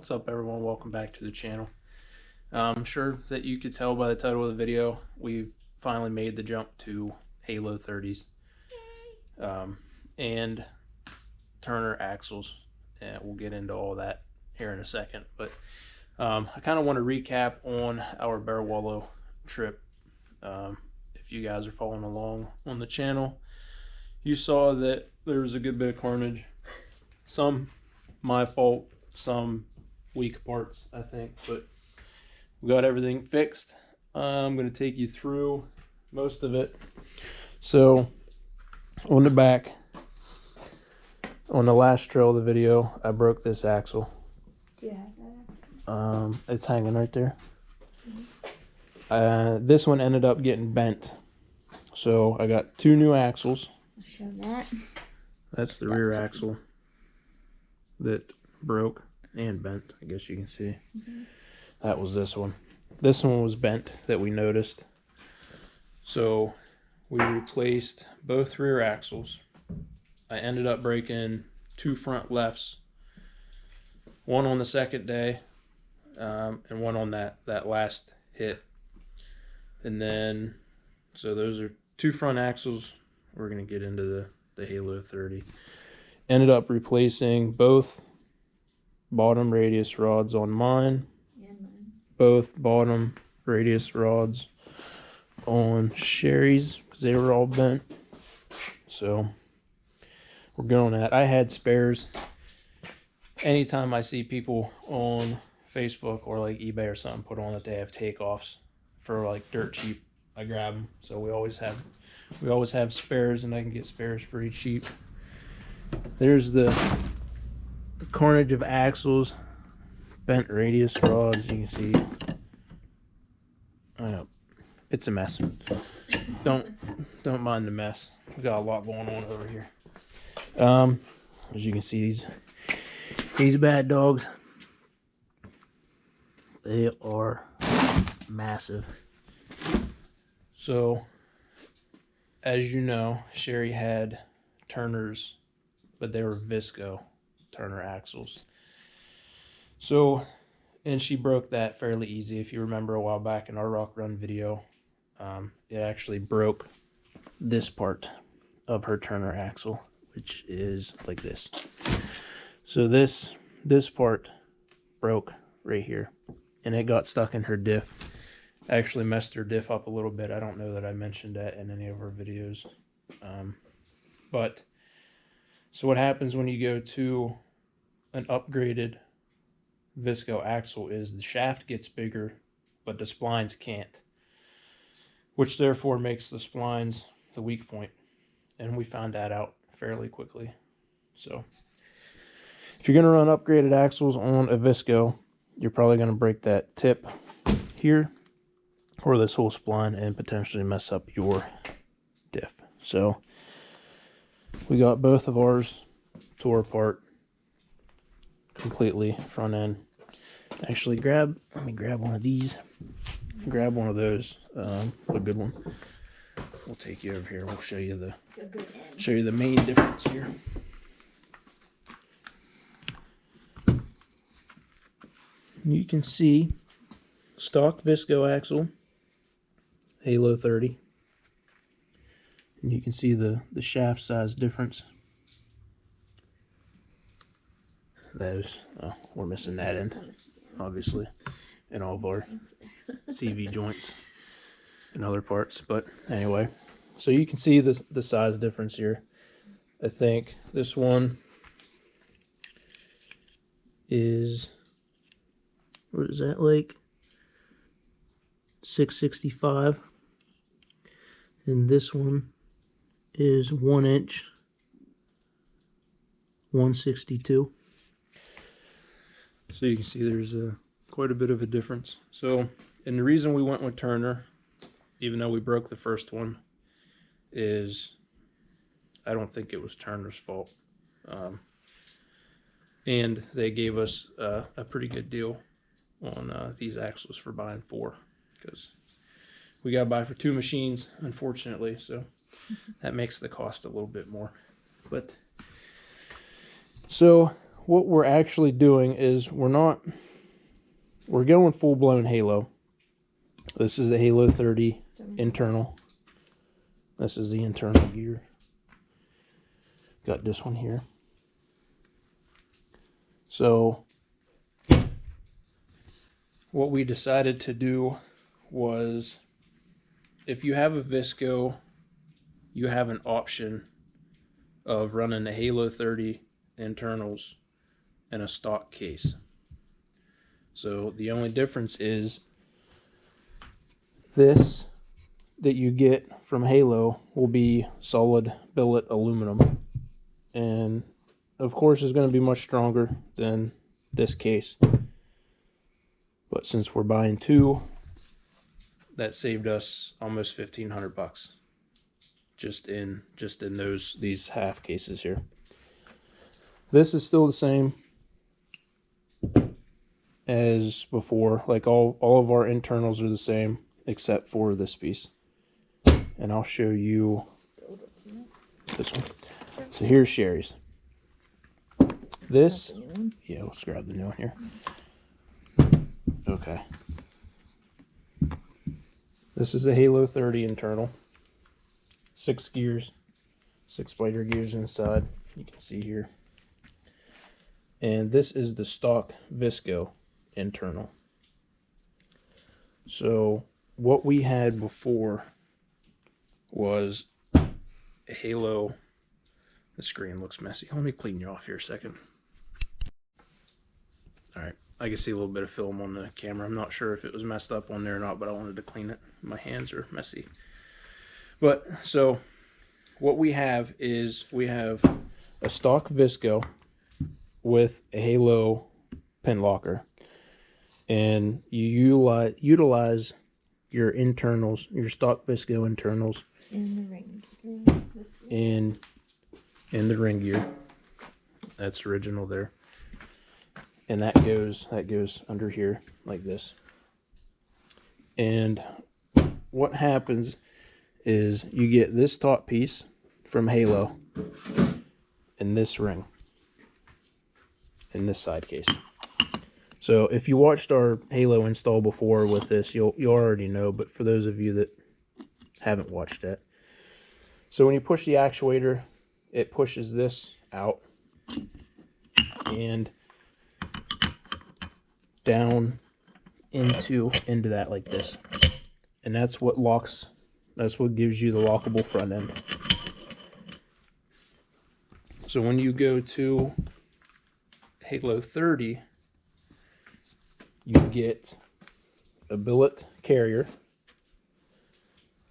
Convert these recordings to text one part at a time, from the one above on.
What's up, everyone? Welcome back to the channel. I'm sure that you could tell by the title of the video, we've finally made the jump to Halo 30s and Turner axles, and we'll get into all that here in a second. But I kind of want to recap on our Bearwallow trip. If you guys are following along on the channel, you saw that there was a good bit of carnage. Some my fault, some weak parts, I think, but we got everything fixed. I'm going to take you through most of it. So on the back, on the last trail of the video, I broke this axle. Do you have that? It's hanging right there. This one ended up getting bent, so I got two new axles. I'll show that. That's the rear axle that broke and bent, I guess you can see. That was this one. This one was bent that we noticed. So we replaced both rear axles. I ended up breaking two front lefts, one on the second day and one on that last hit. And then, so those are two front axles. We're going to get into the Halo 30. Ended up replacing both bottom radius rods on mine, both bottom radius rods on Sherry's because they were all bent. So we're good on that. I had spares. Anytime I see people on Facebook or like eBay or something put on that they have takeoffs for like dirt cheap, I grab them. So we always have spares, and I can get spares pretty cheap. There's the carnage of axles, bent radius rods. You can see, it's a mess. Don't mind the mess. We got a lot going on over here. As you can see, these bad dogs, they are massive. So, as you know, Sherry had Turner's, but they were Visco Turner axles. So, and she broke that fairly easy. If you remember a while back in our rock run video, it actually broke this part of her Turner axle, which is like this. So this part broke right here, and it got stuck in her diff. Actually messed her diff up a little bit. I don't know that I mentioned that in any of our videos. But so what happens when you go to an upgraded Visco axle is the shaft gets bigger, but the splines can't, which therefore makes the splines the weak point. And we found that out fairly quickly. So if you're going to run upgraded axles on a Visco, you're probably going to break that tip here or this whole spline and potentially mess up your diff. So we got both of ours tore apart completely, front end. Actually, let me grab one of these. Grab one of those, a good one. We'll take you over here. We'll show you the main difference here. You can see stock Visco axle, Halo 30. And you can see the shaft size difference. We're missing that end, obviously, in all of our CV joints and other parts. But anyway, so you can see the size difference here. I think this one is, what is that, like 665, and this one is 1 inch 162. So you can see there's quite a bit of a difference. So, and the reason we went with Turner, even though we broke the first one, is I don't think it was Turner's fault. And they gave us a pretty good deal on these axles for buying 4, because we got to buy for 2 machines, unfortunately. So that makes the cost a little bit more. But so what we're actually doing is we're going full-blown Halo. This is the Halo 30 internal. This is the internal gear. Got this one here. So what we decided to do was, if you have a Visco, you have an option of running the Halo 30 internals in a stock case. So the only difference is this that you get from Halo will be solid billet aluminum, and of course is going to be much stronger than this case. But since we're buying two, that saved us almost $1,500 just in these half cases here. This is still the same as before. Like all of our internals are the same except for this piece. And I'll show you this one. So here's Sherry's. This, yeah, let's grab the new one here. Okay. This is a Halo 30 internal. 6 gears, 6 spider gears inside. You can see here. And this is the stock Visco internal. So what we had before was a Halo. The screen looks messy. Let me clean you off here a second. Alright, I can see a little bit of film on the camera. I'm not sure if it was messed up on there or not, but I wanted to clean it. My hands are messy. But, so, what we have is, we have a stock Visco with a Halo pin locker. And you utilize your internals, your stock Visco internals, in the ring gear. In the ring gear. That's original there. And that goes under here like this. And what happens is you get this top piece from Halo and this ring in this side case. So if you watched our Halo install before with this, you already know, but for those of you that haven't watched it. So when you push the actuator, it pushes this out and down into that like this. And that's what gives you the lockable front end. So when you go to Halo 30, you get a billet carrier.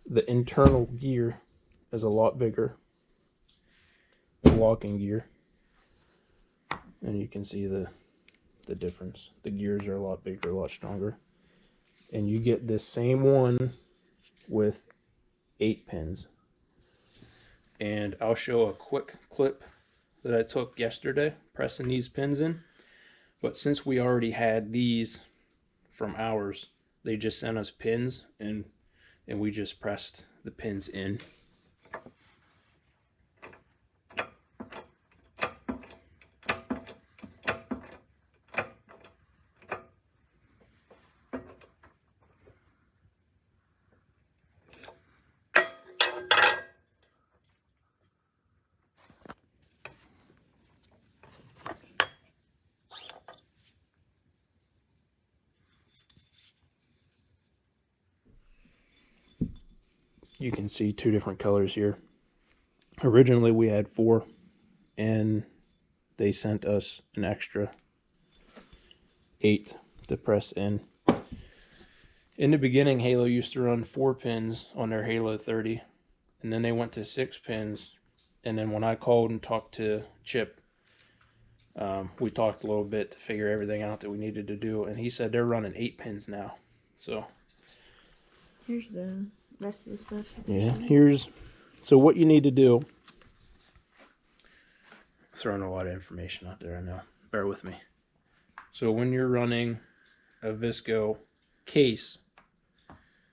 The internal gear is a lot bigger. The locking gear. And you can see the difference. The gears are a lot bigger, a lot stronger. And you get this same one with 8 pins. And I'll show a quick clip that I took yesterday pressing these pins in. But since we already had these from ours, they just sent us pins and we just pressed the pins in. You can see 2 different colors here. Originally we had 4 and they sent us an extra 8 to press in. In the beginning, Halo used to run 4 pins on their Halo 30, and then they went to 6 pins. And then when I called and talked to Chip, we talked a little bit to figure everything out that we needed to do, and he said they're running 8 pins now. So here's the rest of the stuff. Yeah, so what you need to do. Throwing a lot of information out there, I know. Bear with me. So when you're running a Visco case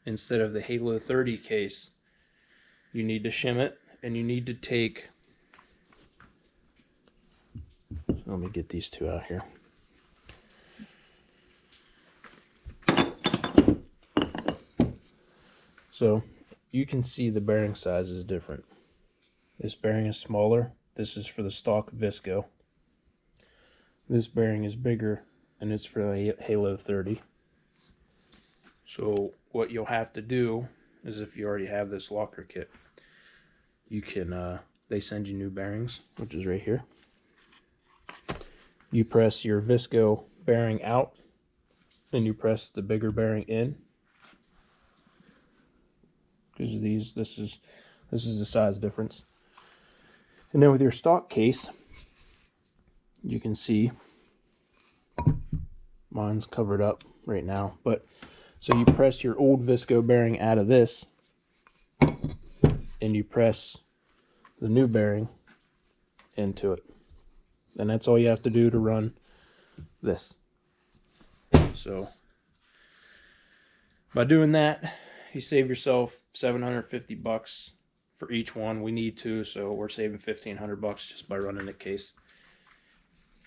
instead of the Halo 30 case, you need to shim it, and you need to take Let me get these two out here. So you can see the bearing size is different. This bearing is smaller. This is for the stock Visco. This bearing is bigger, and it's for the Halo 30. So what you'll have to do is, if you already have this locker kit, you can, they send you new bearings, which is right here. You press your Visco bearing out, then you press the bigger bearing in. Because this is the size difference. And then with your stock case, you can see mine's covered up right now, but so you press your old Visco bearing out of this, and you press the new bearing into it, and that's all you have to do to run this. So by doing that, you save yourself $750 for each one. We need two, so we're saving $1,500 just by running the case.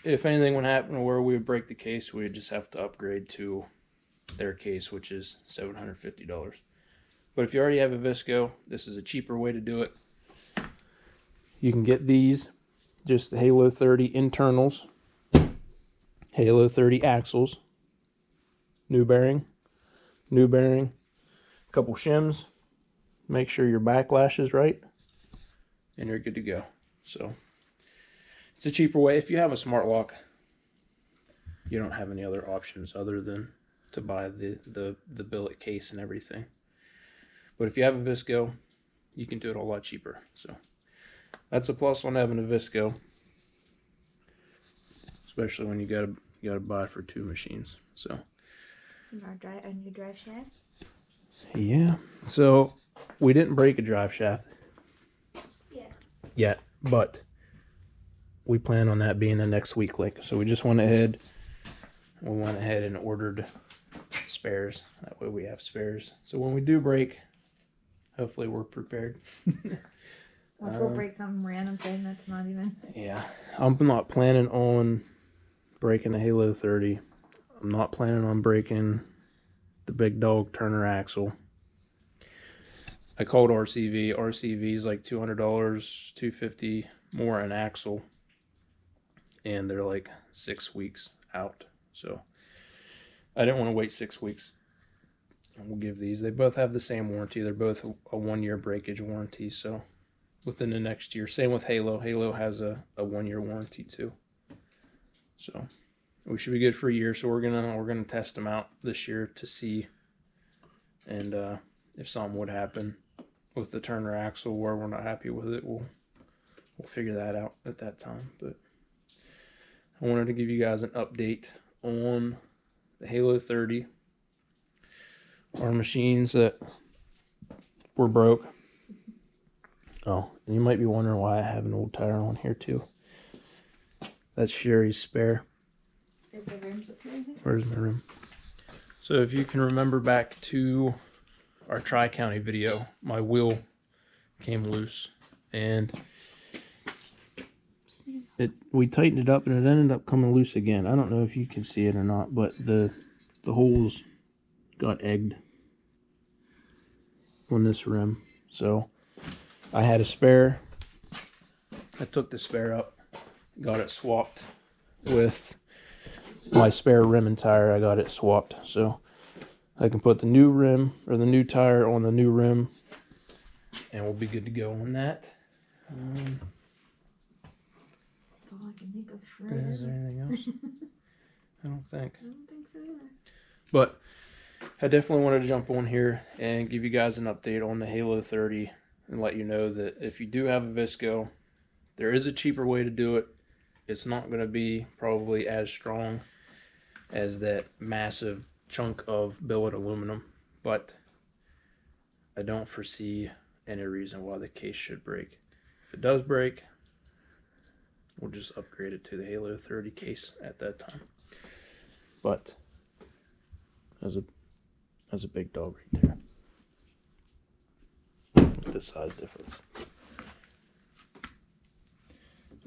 If anything would happen where we would break the case, we would just have to upgrade to their case, which is $750. But if you already have a Visco, this is a cheaper way to do it. You can get these, just the Halo 30 internals, Halo 30 axles, new bearing, a couple shims, make sure your backlash is right, and you're good to go. So it's a cheaper way. If you have a smart lock, you don't have any other options other than to buy the billet case and everything. But if you have a Visco, you can do it a lot cheaper. So that's a plus on having a Visco, especially when you gotta buy it for two machines. So a new drive shaft. yeah. So we didn't break a drive shaft yet, but we plan on that being the next week. So we just went ahead and ordered spares. That way we have spares. So when we do break, hopefully we're prepared. We'll break some random thing that's not even. Yeah, I'm not planning on breaking the Halo 30. I'm not planning on breaking the big dog Turner axle. I called RCV. RCV is like $200, $250 more an axle, and they're like 6 weeks out. So I didn't want to wait 6 weeks. And we'll give these. They both have the same warranty. They're both a 1-year breakage warranty. So within the next year. Same with Halo. Halo has a 1-year warranty too. So we should be good for a year. So we're gonna test them out this year to see, and if something would happen with the Turner axle where we're not happy with it, we'll figure that out at that time. But I wanted to give you guys an update on the Halo 30, our machines that were broke. Oh, and you might be wondering why I have an old tire on here too. That's Sherry's spare. Is the rims up here? Where's my rim? So if you can remember back to our Tri-County video, my wheel came loose, and we tightened it up, and it ended up coming loose again. I don't know if you can see it or not, but the holes got egged on this rim. So I had a spare. I took the spare up, got it swapped with my spare rim and tire. I got it swapped, so I can put the new rim or the new tire on the new rim, and we'll be good to go on that. That's all I can think of. Right? Is there anything else? I don't think. I don't think so either. But I definitely wanted to jump on here and give you guys an update on the Halo 30 and let you know that if you do have a Visco, there is a cheaper way to do it. It's not going to be probably as strong as that massive chunk of billet aluminum, but I don't foresee any reason why the case should break. If it does break, we'll just upgrade it to the Halo 30 case at that time. But as a big dog right there. Look at the size difference.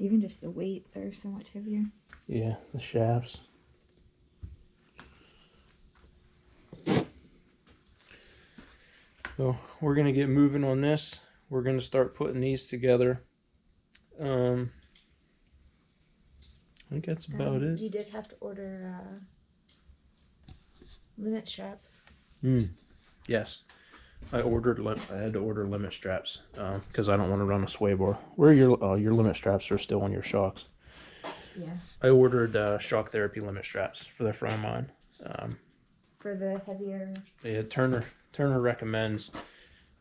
Even just the weight, they're so much heavier. Yeah, the shafts. So we're gonna get moving on this. We're gonna start putting these together. I think that's about it. You did have to order limit straps. Yes, I had to order limit straps because I don't want to run a sway bar. Where are your limit straps are still on your shocks. Yeah. I ordered shock therapy limit straps for the front of mine. For the heavier. Yeah, Turner recommends,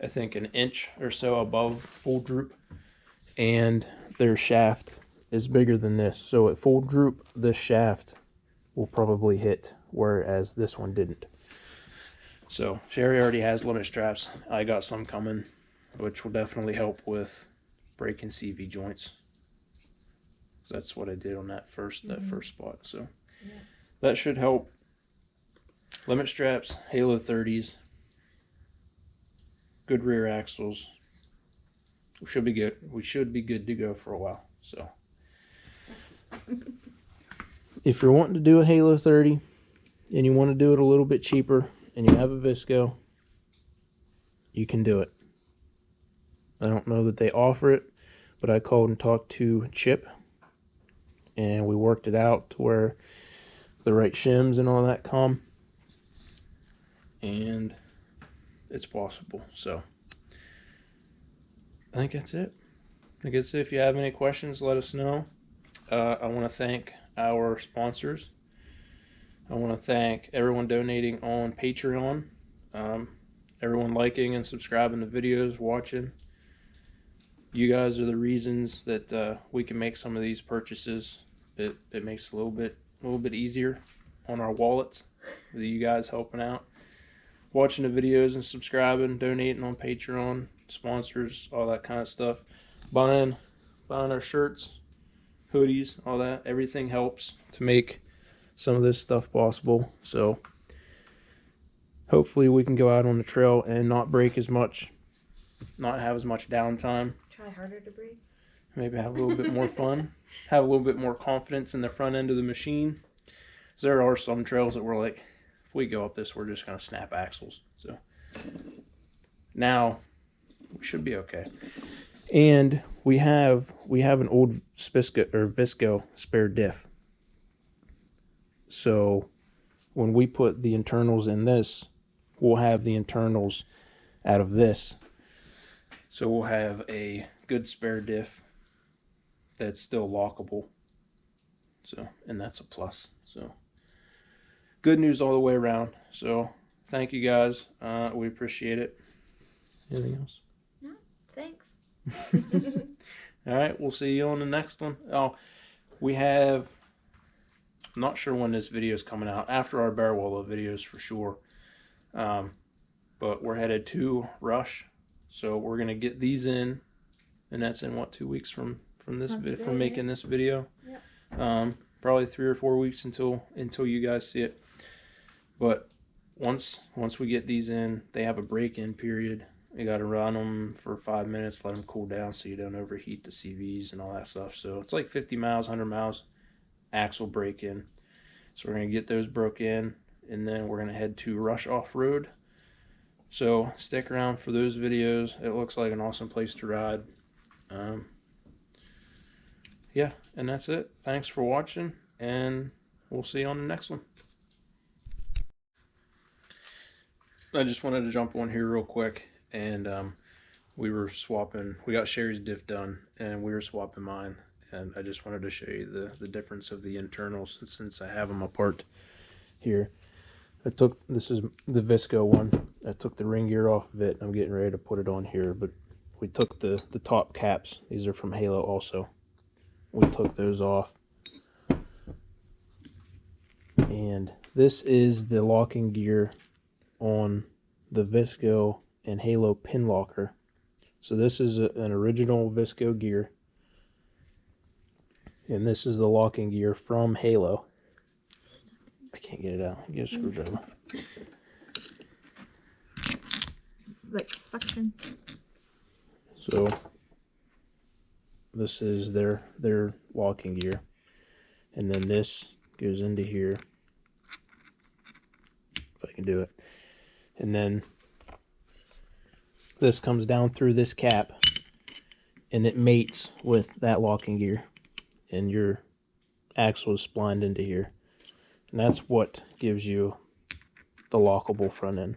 I think, an inch or so above full droop, and their shaft is bigger than this. So at full droop, this shaft will probably hit, whereas this one didn't. So Sherry already has limit straps. I got some coming, which will definitely help with breaking CV joints. That's what I did on that first spot. So that should help. Limit straps, Halo 30s, good rear axles. We should be good. We should be good to go for a while. So if you're wanting to do a Halo 30 and you want to do it a little bit cheaper and you have a Visco, you can do it. I don't know that they offer it, but I called and talked to Chip and we worked it out to where the right shims and all that come, and it's possible. So I think that's it. If you have any questions, let us know. I want to thank our sponsors. I want to thank everyone donating on Patreon, everyone liking and subscribing to videos, watching. You guys are the reasons that we can make some of these purchases. It makes it a little bit easier on our wallets with you guys helping out, watching the videos and subscribing, donating on Patreon, sponsors, all that kind of stuff, buying our shirts, hoodies, all that. Everything helps to make some of this stuff possible. So hopefully we can go out on the trail and not break as much, not have as much downtime. Try harder to break. Maybe have a little bit more fun, have a little bit more confidence in the front end of the machine. There are some trails that we're like, if we go up this, we're just going to snap axles. So now we should be okay. And we have an old Visco spare diff. So when we put the internals in this, we'll have the internals out of this. So we'll have a good spare diff that's still lockable. So, and that's a plus. So good news all the way around. So thank you guys. We appreciate it. Anything else? No, thanks. All right, we'll see you on the next one. Oh, we have, I'm not sure when this video is coming out, after our Bearwallow videos for sure. But we're headed to Rush. So we're going to get these in, and that's in what, 2 weeks from making this video. Yep. Probably 3 or 4 weeks until you guys see it. But once we get these in, they have a break-in period. You got to run them for 5 minutes, let them cool down so you don't overheat the CVs and all that stuff. So it's like 50 miles, 100 miles axle break-in. So we're going to get those broke in, and then we're going to head to Rush Off-Road. So stick around for those videos. It looks like an awesome place to ride. Yeah, and that's it. Thanks for watching, and we'll see you on the next one. I just wanted to jump on here real quick, and we got Sherry's diff done, and we were swapping mine, and I just wanted to show you the difference of the internals since I have them apart here. This is the Visco one. I took the ring gear off of it. I'm getting ready to put it on here, but we took the top caps. These are from Halo also. We took those off. And this is the locking gear on the Visco and Halo pin locker. So this is an original Visco gear. And this is the locking gear from Halo. I can't get it out. Get a screwdriver. It's like suction. So this is their locking gear, and then this goes into here, if I can do it, and then this comes down through this cap, and it mates with that locking gear, and your axle is splined into here, and that's what gives you the lockable front end.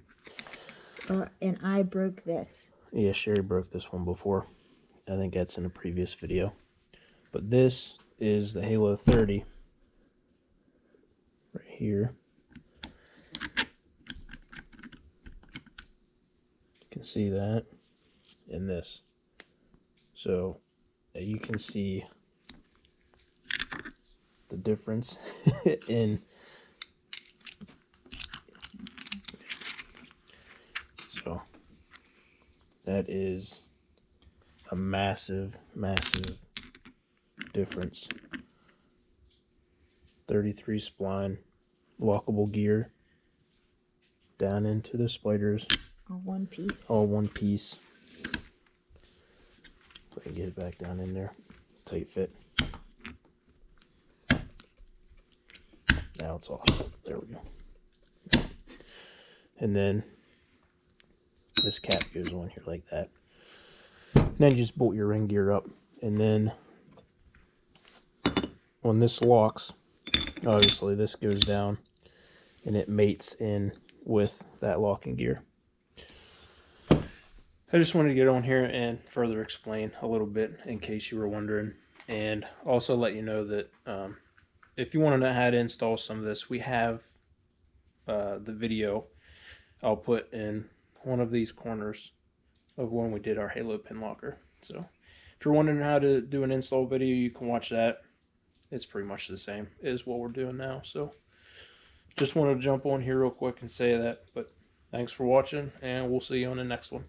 And I broke this. Yeah, Sherry broke this one before. I think that's in a previous video. But this is the Halo 30 right here. You can see that in this. So you can see the difference in so that is a massive difference. 33 spline, lockable gear down into the spliters. All one piece. All one piece. If I can get it back down in there. Tight fit. Now it's off. There we go. And then this cap goes on here like that. And then you just bolt your ring gear up. And then when this locks, obviously this goes down and it mates in with that locking gear. I just wanted to get on here and further explain a little bit in case you were wondering, and also let you know that if you want to know how to install some of this, we have the video I'll put in one of these corners of when we did our Halo pin locker. So if you're wondering how to do an install video, you can watch that. It's pretty much the same as what we're doing now. So just wanted to jump on here real quick and say that. But thanks for watching, and we'll see you on the next one.